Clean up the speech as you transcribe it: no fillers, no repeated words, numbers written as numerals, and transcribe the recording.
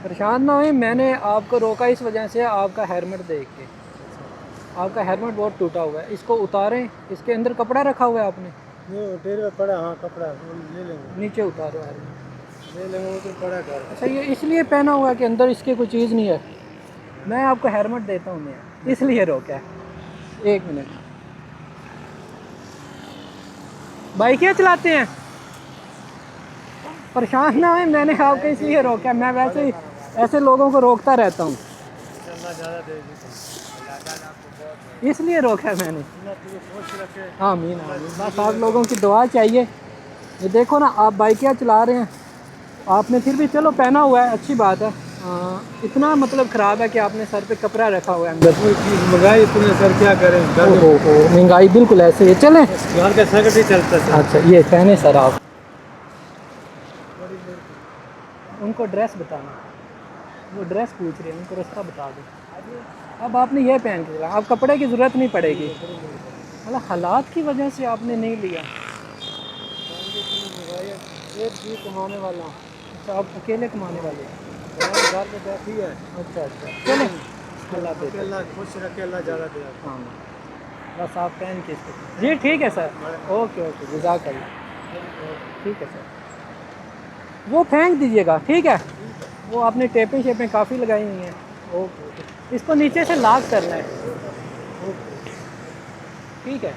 پریشان نہ ہوئیں، میں نے آپ کو روکا اس وجہ سے آپ کا ہیلمٹ دیکھ کے. آپ کا ہیلمٹ بہت ٹوٹا ہوا ہے، اس کو اتاریں. اس کے اندر کپڑا رکھا ہوا ہے آپ نے؟ ڈیر میں پڑا. ہاں کپڑا لے لیں گے. نیچے اتارو ہیلمٹ. لے لیں گے، وہ تو پڑا گھر. اچھا یہ اس لیے پہنا ہوا ہے کہ اندر اس کی کوئی چیز نہیں ہے؟ میں آپ کو ہیلمٹ دیتا ہوں، میں اس لیے روکا ہے. 1 منٹ. بائک کیا چلاتے ہیں؟ پریشان نہ ہوئیں، میں نے آپ کو اس لیے روکا. میں ویسے ہی ایسے لوگوں کو روکتا رہتا ہوں، اس لیے روکا میں نے. آمین آمین. بس آپ لوگوں کی دعا چاہیے. یہ دیکھو نا، آپ بائکیں چلا رہے ہیں، آپ نے پھر بھی چلو پہنا ہوا ہے، اچھی بات ہے. اتنا مطلب خراب ہے کہ آپ نے سر پہ کپڑا رکھا ہوا ہے اندر. مہنگائی اتنے سر کیا کریں. مہنگائی بالکل ایسے ہی چلیں. گھر کا سرکٹ ہی چلتا ہے. اچھا یہ پہنے سر آپ. ان کو ڈریس بتانا، وہ ڈریس پوچھ رہے ہیں، ان کو راستہ بتا دو. اب آپ نے یہ پہن کے چلا، اب کپڑے کی ضرورت نہیں پڑے گی. مطلب حالات کی وجہ سے آپ نے نہیں لیا. ایک بھی کمانے والا. اچھا آپ اکیلے کمانے والے ہیں؟ گھر پہ بیٹھی ہے. اچھا اچھا چلیں. اللہ دے. اللہ خوش رکھے، اللہ زیادہ دے. ہاں بس آپ پہن کے اس کو. جی ٹھیک ہے سر. اوکے اوکے جزاک اللہ. ٹھیک ہے سر. وہ پھینک دیجیے گا، ٹھیک ہے. وہ آپ نے ٹیپیں شیپیں کافی لگائی ہوئی ہیں. Okay okay. اس کو نیچے سے لاک کرنا ہے. اوکے ٹھیک ہے.